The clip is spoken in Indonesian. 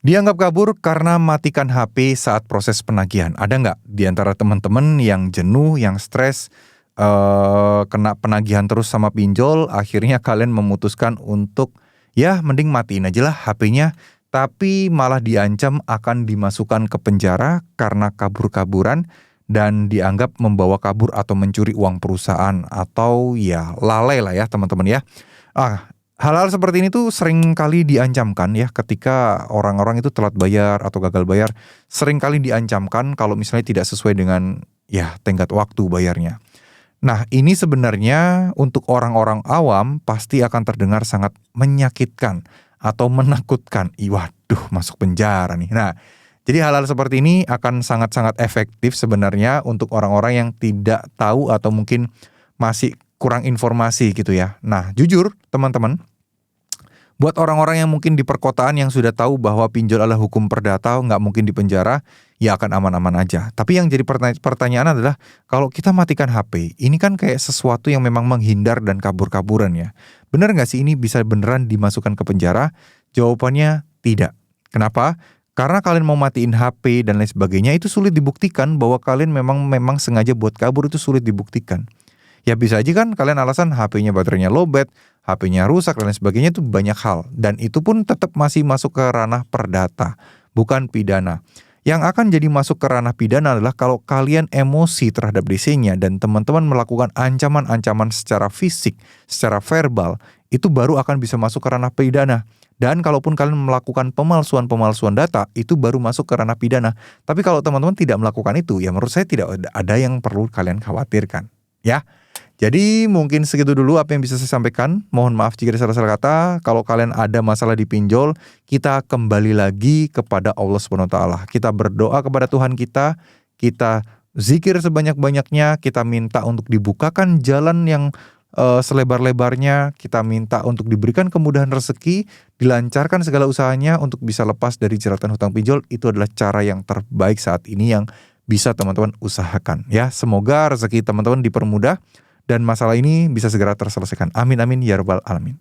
Dianggap kabur karena matikan HP saat proses penagihan. Ada nggak di antara teman-teman yang jenuh, yang stres, kena penagihan terus sama pinjol, akhirnya kalian memutuskan untuk, ya mending matiin aja lah HP-nya, tapi malah diancam akan dimasukkan ke penjara karena kabur-kaburan dan dianggap membawa kabur atau mencuri uang perusahaan atau ya lalai lah ya teman-teman ya. Hal-hal seperti ini tuh sering kali diancamkan ya ketika orang-orang itu telat bayar atau gagal bayar, sering kali diancamkan kalau misalnya tidak sesuai dengan ya tenggat waktu bayarnya. Nah, ini sebenarnya untuk orang-orang awam pasti akan terdengar sangat menyakitkan atau menakutkan. Waduh, masuk penjara nih. Nah, jadi hal-hal seperti ini akan sangat-sangat efektif sebenarnya untuk orang-orang yang tidak tahu atau mungkin masih kurang informasi gitu ya. Nah, jujur teman-teman, buat orang-orang yang mungkin di perkotaan yang sudah tahu bahwa pinjol adalah hukum perdata, nggak mungkin di penjara, ya akan aman-aman aja. Tapi yang jadi pertanyaan adalah, kalau kita matikan HP, ini kan kayak sesuatu yang memang menghindar dan kabur-kaburan ya. Benar nggak sih ini bisa beneran dimasukkan ke penjara? Jawabannya tidak. Kenapa? Karena kalian mau matiin HP dan lain sebagainya, itu sulit dibuktikan bahwa kalian memang sengaja buat kabur, itu sulit dibuktikan. Ya bisa aja kan kalian alasan HP-nya baterainya lowbat, HP-nya rusak dan lain sebagainya, itu banyak hal. Dan itu pun tetap masih masuk ke ranah perdata, bukan pidana. Yang akan jadi masuk ke ranah pidana adalah kalau kalian emosi terhadap DC-nya dan teman-teman melakukan ancaman-ancaman secara fisik, secara verbal, itu baru akan bisa masuk ke ranah pidana. Dan kalaupun kalian melakukan pemalsuan data, itu baru masuk ke ranah pidana. Tapi kalau teman-teman tidak melakukan itu, ya menurut saya tidak ada yang perlu kalian khawatirkan. Ya. Jadi mungkin segitu dulu apa yang bisa saya sampaikan. Mohon maaf jika ada salah-salah kata. Kalau kalian ada masalah di pinjol, kita kembali lagi kepada Allah SWT. Kita berdoa kepada Tuhan kita zikir sebanyak-banyaknya, kita minta untuk dibukakan jalan yang selebar-lebarnya, kita minta untuk diberikan kemudahan rezeki, dilancarkan segala usahanya untuk bisa lepas dari jeratan hutang pinjol. Itu adalah cara yang terbaik saat ini yang bisa teman-teman usahakan. Ya, semoga rezeki teman-teman dipermudah dan masalah ini bisa segera terselesaikan. Amin amin ya rabbal alamin.